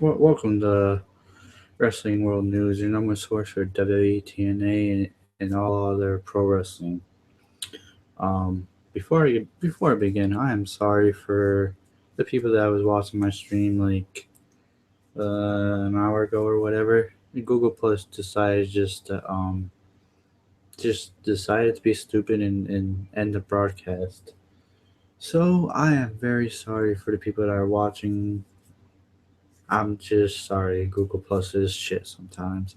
Welcome to Wrestling World News, your number source for WWE, TNA, and all other pro wrestling. Um, before I begin, I am sorry for the people that was watching my stream like an hour ago or whatever. Google Plus decided just decided to be stupid and end the broadcast. So I am very sorry for the people that are watching. I'm just sorry. Google Plus is shit sometimes.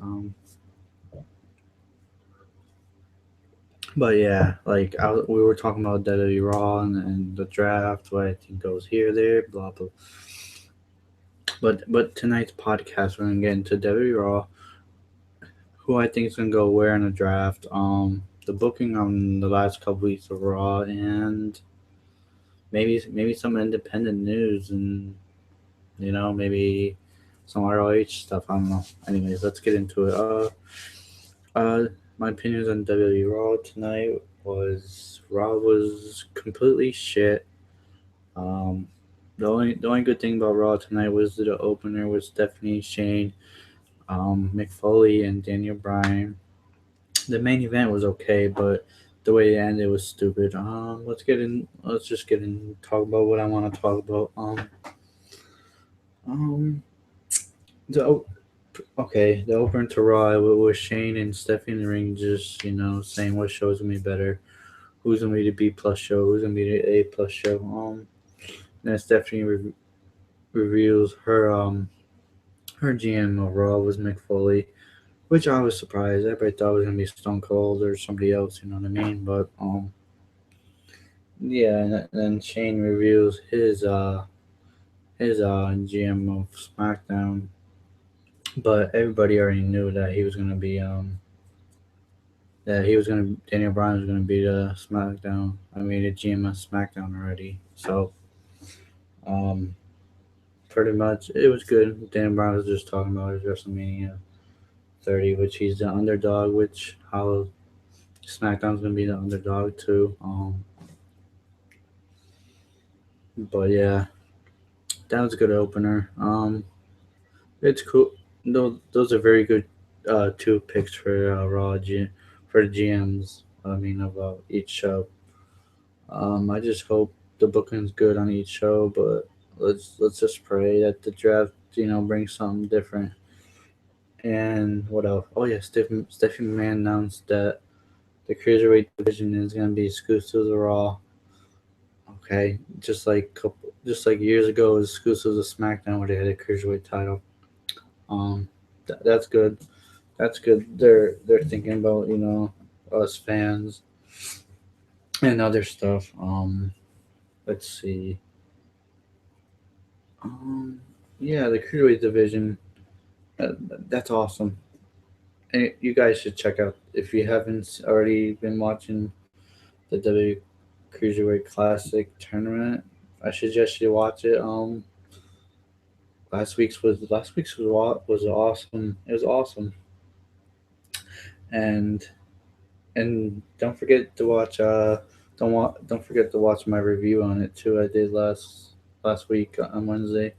But yeah, we were talking about WWE RAW and the draft, what I think goes here, there, blah blah. But tonight's podcast, we're gonna get into WWE RAW, who I think is gonna go where in the draft, the booking on the last couple weeks of Raw, and maybe some independent news and maybe some ROH stuff. I don't know. Anyways, let's get into it. Uh, my opinions on WWE Raw tonight was Raw was completely shit. Um, the only good thing about Raw tonight was the opener with Stephanie Shane, Mick Foley, and Daniel Bryan. The main event was okay, but the way it ended was stupid. Let's get in. Let's just get in. Talk about what I want to talk about. Um, the okay, the opener to Raw with Shane and Stephanie in the ring, just saying what show is gonna be better, who's gonna be the B plus show, who's gonna be the A plus show. Then Stephanie reveals her GM of Raw was Mick Foley, which I was surprised. Everybody thought it was gonna be Stone Cold or somebody else, you know what I mean? But yeah, and then Shane reveals his GM of SmackDown, but everybody already knew that Daniel Bryan was gonna be the SmackDown. I mean, the GM of SmackDown already. So um, pretty much it was good. Daniel Bryan was just talking about his WrestleMania 30, which he's the underdog, which how SmackDown's gonna be the underdog too. But yeah, that was a good opener. It's cool. Those are very good two picks for for the GMs. I mean, of each show. I just hope the booking's good on each show, but let's just pray that the draft brings something different. And what else? Oh yeah, Stephanie McMahon announced that the cruiserweight division is gonna be exclusive to Raw. Okay, just like years ago, it was exclusive to SmackDown where they had a cruiserweight title. That's good. That's good. They're thinking about us fans and other stuff. Let's see. Um, yeah, the cruiserweight division. Uh, that's awesome. And you guys should check out if you haven't already been watching the W Cruiserweight Classic tournament. I suggest you watch it. Last week's was awesome. It was awesome, and don't forget to watch. Don't forget to watch my review on it too. I did last week on Wednesday.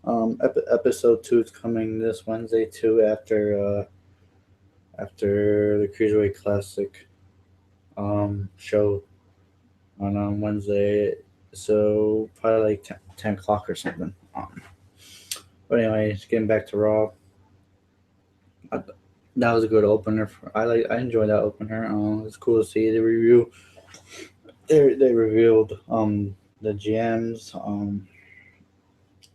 Episode 2 is coming this Wednesday too. After the Cruiserweight Classic show on Wednesday, so probably like 10 o'clock or something. But anyway, getting back to Raw, I, that was a good opener. I enjoyed that opener. It's cool to see the review. They revealed the GMs.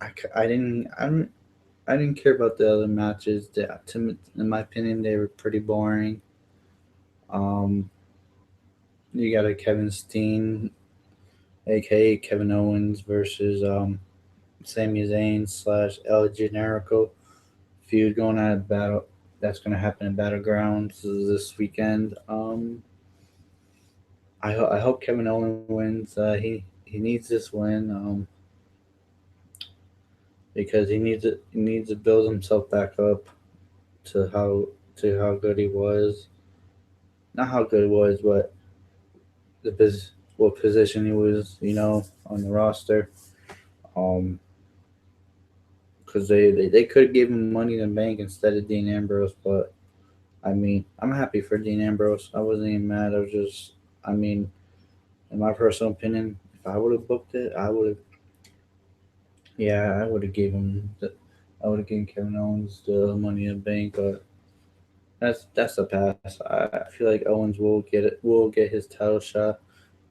I didn't care about the other matches. In my opinion, they were pretty boring. Um, you got a Kevin Steen, aka Kevin Owens, versus Sami Zayn slash El Generico feud going on at battle. That's going to happen in Battlegrounds this weekend. I hope Kevin Owens wins. He needs this win because he needs to build himself back up to how good he was. Not how good he was, but what position he was, on the roster. Um, because they could give him Money in the Bank instead of Dean Ambrose. But I mean, I'm happy for Dean Ambrose. I wasn't even mad. I was just, I mean, in my personal opinion, if I would have booked it, I would have. Yeah, I would have gave him. I would have given Kevin Owens the Money in the Bank, but that's a pass. I feel like Owens will get it. Will get his title shot.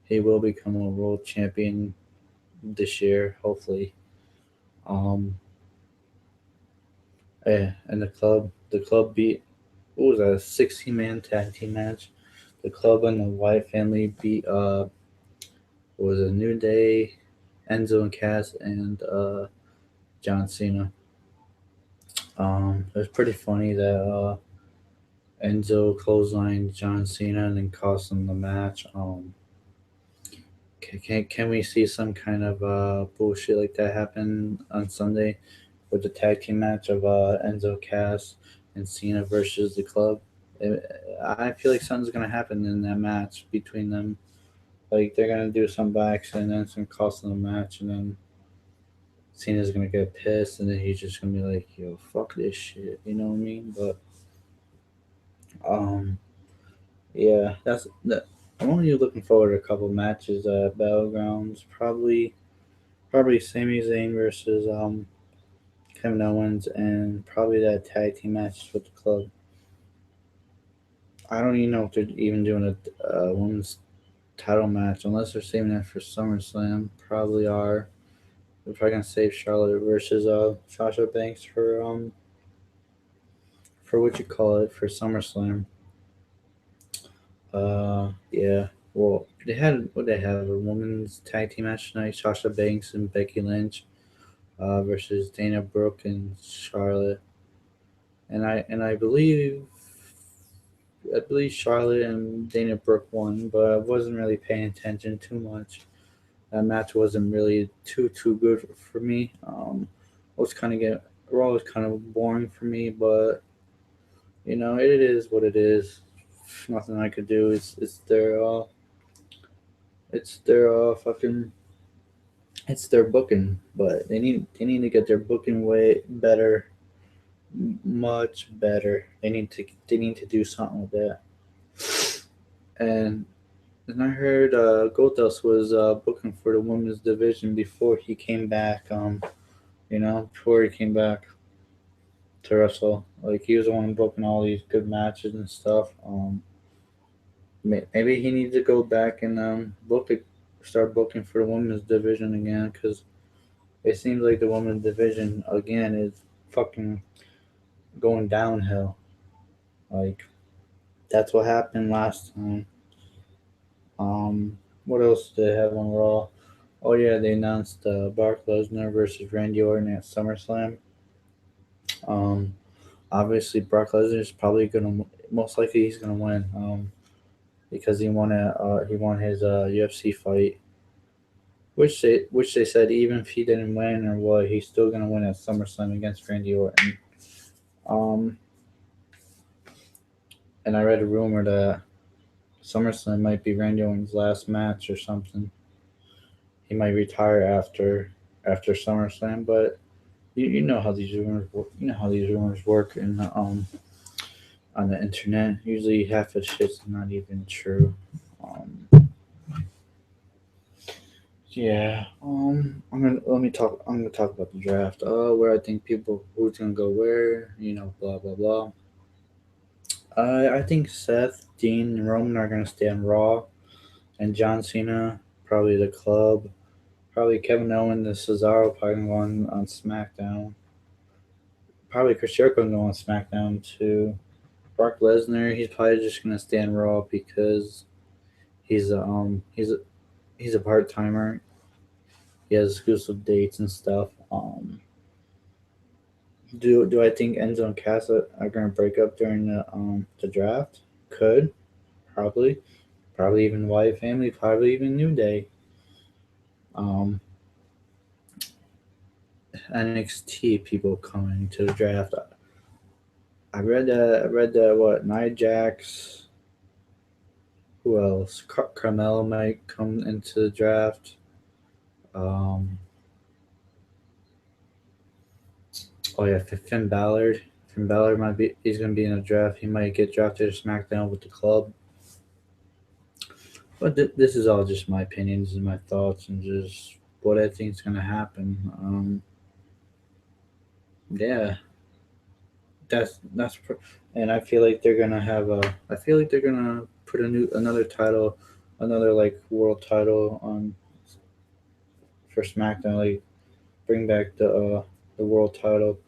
He will become a world champion this year, hopefully. Um, yeah, and the club beat. What was that? A 16-man tag team match. The club and the Wyatt family beat. What was it? New Day, Enzo and Cass, and John Cena. It was pretty funny that Enzo clotheslined John Cena and then cost him the match. Can we see some kind of bullshit like that happen on Sunday with the tag team match of Enzo Cass and Cena versus the club? I feel like something's gonna happen in that match between them. Like they're gonna do some by accident, and it's gonna cost them the match, and then Cena's gonna get pissed, and then he's just gonna be like, "Yo, fuck this shit," you know what I mean? But um, yeah, that's that. I'm only looking forward to a couple matches at Battlegrounds. Probably Sami Zayn versus Kevin Owens, and probably that tag team match with the club. I don't even know if they're even doing a women's title match unless they're saving that for SummerSlam. Probably are. They're probably gonna save Charlotte versus Sasha Banks for what you call it for SummerSlam. Yeah. Well, they have a women's tag team match tonight: Sasha Banks and Becky Lynch versus Dana Brooke and Charlotte. And I believe Charlotte and Dana Brooke won, but I wasn't really paying attention too much. That match wasn't really too good for me. Was kind of get Raw was kind of boring for me, but it is what it is. Nothing I could do. It's their fucking it's their booking, but they need to get their booking way better, much better. They need to do something with that. And And I heard Goldust was booking for the women's division before he came back. Before he came back to wrestle, like he was the one booking all these good matches and stuff. Maybe he needs to go back and start booking for the women's division again, because it seems like the women's division again is fucking going downhill. Like that's what happened last time. What else did they have on Raw? Oh yeah, they announced Brock Lesnar versus Randy Orton at SummerSlam. Um, Obviously Brock Lesnar is probably gonna most likely he's gonna win. Because he won his UFC fight, which they said even if he didn't win or what, he's still gonna win at SummerSlam against Randy Orton. Um, and I read a rumor that SummerSlam might be Randy Orton's last match or something. He might retire after SummerSlam, but you know how these rumors work. You know how these rumors work on the internet. Usually, half of shit's not even true. Um, yeah. I'm gonna talk about the draft. Where I think people who's gonna go where. Blah blah blah. I think Seth, Dean, and Roman are gonna stay on Raw, and John Cena probably the club. Probably Kevin Owens and Cesaro probably gonna go on SmackDown. Probably Chris Jericho gonna go on SmackDown too. Brock Lesnar, he's probably just gonna stay on Raw because he's a he's a part timer. He has exclusive dates and stuff. Do I think Enzo and Cass are gonna break up during the draft? Could probably even Wyatt family, probably even New Day. Um, NXT people coming to the draft. I read that what Nia Jax. Who else? Carmelo might come into the draft. Um, Oh yeah, Finn Balor. Finn Balor might be. He's gonna be in a draft. He might get drafted to SmackDown with the club. But this is all just my opinions and my thoughts and just what I think is gonna happen. Yeah, and I feel like they're gonna have a. I feel like they're gonna put another title, another like world title on for SmackDown. Like bring back the world title,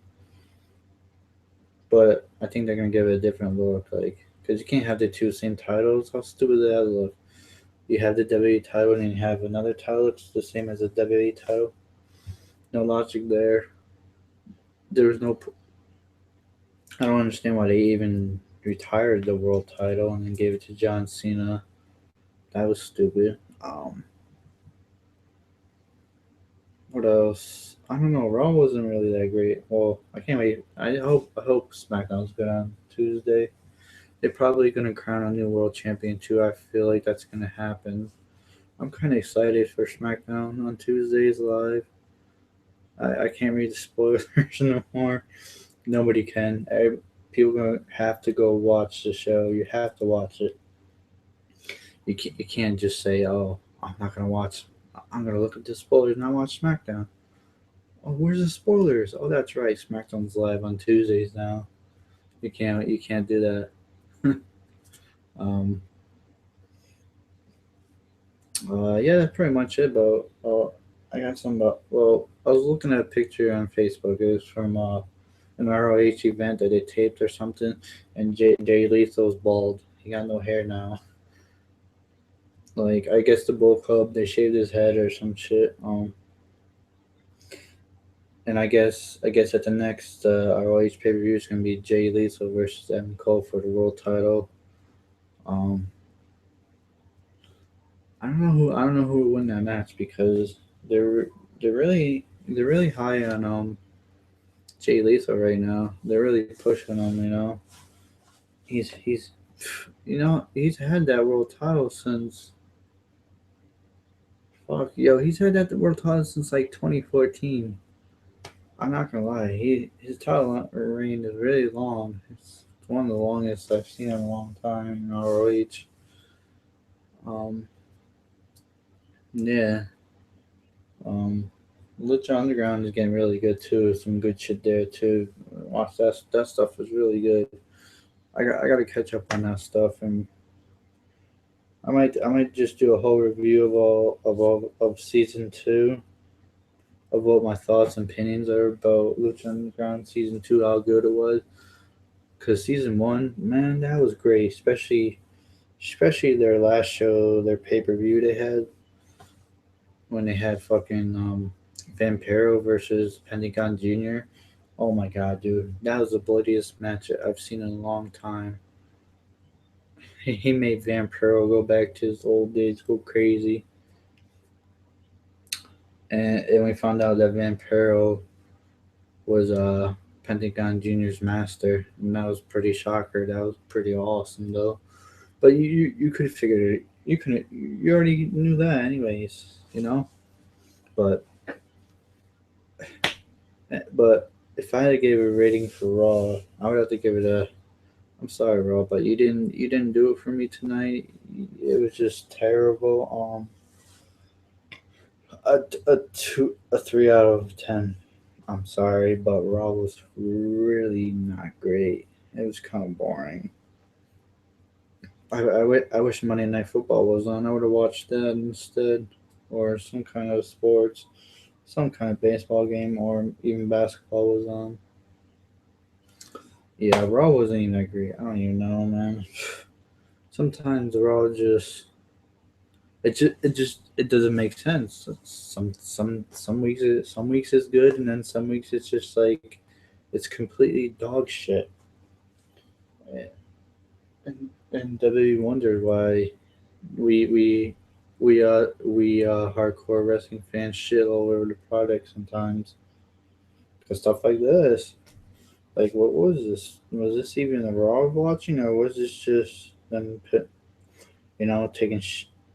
but I think they're gonna give it a different look. Like because you can't have the two same titles. How stupid does that look? You have the WWE title and you have another title. It's the same as the WWE title. No logic there. There was no. I don't understand why they even retired the world title and then gave it to John Cena. That was stupid. What else? I don't know. Raw wasn't really that great. Well, I can't wait. I hope SmackDown's good on Tuesday. They're probably gonna crown a new world champion too. I feel like that's gonna happen. I'm kind of excited for SmackDown on Tuesdays live. I can't read the spoilers no more. Nobody can. People gonna have to go watch the show. You have to watch it. You can't just say, "Oh, I'm not gonna watch. I'm gonna look at the spoilers and not watch SmackDown." Oh, where's the spoilers? Oh, that's right. SmackDown's live on Tuesdays now. You can't do that. um, yeah, that's pretty much it. But I got some. Well, I was looking at a picture on Facebook. It was from an ROH event that they taped or something, and Jay Lethal's bald. He got no hair now. Like I guess the Bull Club they shaved his head or some shit. And I guess at the next ROH pay per view is gonna be Jay Lethal versus Evan Cole for the world title. Um, I don't know who would win that match because they're they're really high on Jay Lethal right now. They're really pushing him. He's he's had that world title since fuck yo he's had that world title since like 2014. I'm not gonna lie, his title reign is really long. It's one of the longest I've seen in a long time in ROH. Um, yeah. Um, Lucha Underground is getting really good too. Some good shit there too. Watch that stuff was really good. I gotta catch up on that stuff, and I might just do a whole review of season two of what my thoughts and opinions are about Lucha Underground season two, how good it was. Cause season one, man, that was great. Especially their last show, their pay per view they had when they had fucking Vampiro versus Pentagon Jr. Oh my god, dude, that was the bloodiest match I've seen in a long time. He made Vampiro go back to his old days, go crazy, and we found out that Vampiro was Pentagon Jr.'s master, and that was pretty shocker. That was pretty awesome though. But you could have figured it. You already knew that anyways, you know. But but if I had to give a rating for Raw, I would have to give it a. I'm sorry, Raw, but you didn't do it for me tonight. It was just terrible. A 3 out of 10. I'm sorry, but Raw was really not great. It was kind of boring. I wish Monday Night Football was on. I would have watched that instead, or some kind of sports, some kind of baseball game, or even basketball was on. Yeah, Raw wasn't even that great. I don't even know, man. Sometimes Raw it doesn't make sense. Some weeks it's good, and then some weeks it's just like it's completely dog shit. And WWE wondered why we hardcore wrestling fans shit all over the product sometimes because stuff like this. Like, what was this? Was this even a Raw watching, or was this just them,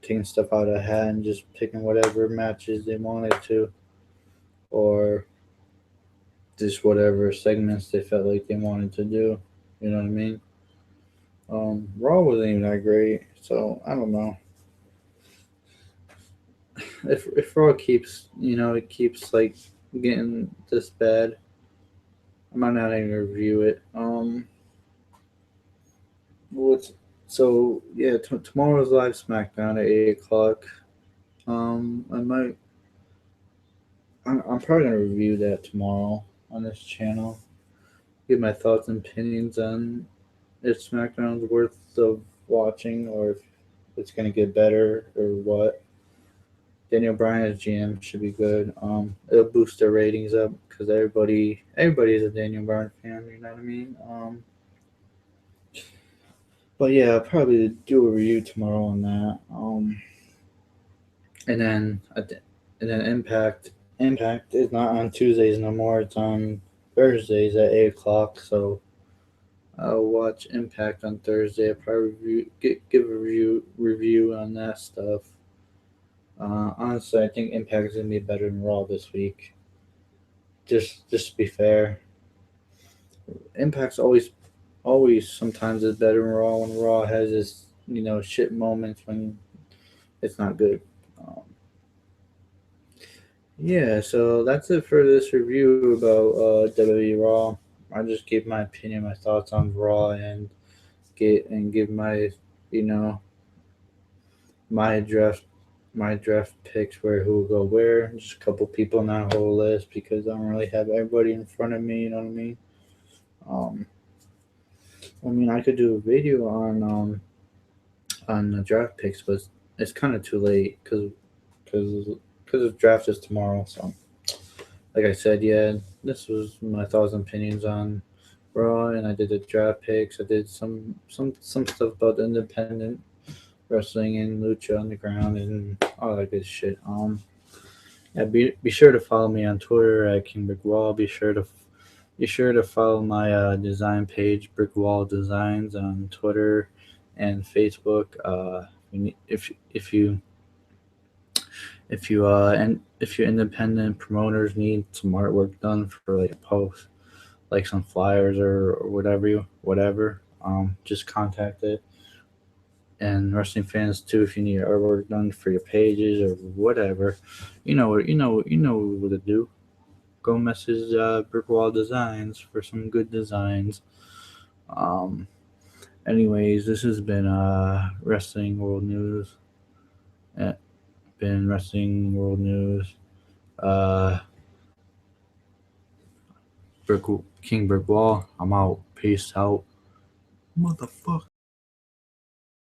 taking stuff out of a hat and just picking whatever matches they wanted to, or just whatever segments they felt like they wanted to do. You know what I mean? Raw wasn't even that great, so I don't know. If Raw keeps, it keeps like getting this bad, I might not even review it. What's so yeah? Tomorrow's live SmackDown at 8 o'clock. I might. I'm probably gonna review that tomorrow on this channel. Give my thoughts and opinions on if SmackDown's worth of watching or if it's gonna get better or what. Daniel Bryan as GM should be good. It'll boost their ratings up because everybody's a Daniel Bryan fan. You know what I mean? But yeah, I'll probably do a review tomorrow on that. And then and then Impact is not on Tuesdays no more. It's on Thursdays at 8 o'clock. So I'll watch Impact on Thursday. I'll probably give a review on that stuff. Honestly, I think Impact is gonna be better than Raw this week. Just to be fair, Impact's always sometimes is better than Raw when Raw has this shit moments when it's not good. Um, yeah, so that's it for this review about WWE Raw. I just gave my opinion, my thoughts on Raw, and give my you know my draft picks where who will go where. Just a couple people, not a whole list because I don't really have everybody in front of me. You know what I mean? Um, I could do a video on the draft picks, but it's kind of too late because the draft is tomorrow. So, like I said, yeah, this was my thoughts and opinions on Raw, and I did the draft picks. I did some stuff about the independent wrestling and lucha underground and all that good shit. Yeah, be sure to follow me on Twitter at King Brick Wall. Be sure to follow my design page, Brick Wall Designs, on Twitter and Facebook. If your independent promoters need some artwork done for like a post, like some flyers or whatever, just contact it. And wrestling fans too, if you need artwork done for your pages or whatever, you know what to do. Go message Brick Wall Designs for some good designs. Um, Anyways, this has been Wrestling World News. Uh, been Wrestling World News. Uh, Brick King Brick Wall. I'm out. Peace out, motherfucker.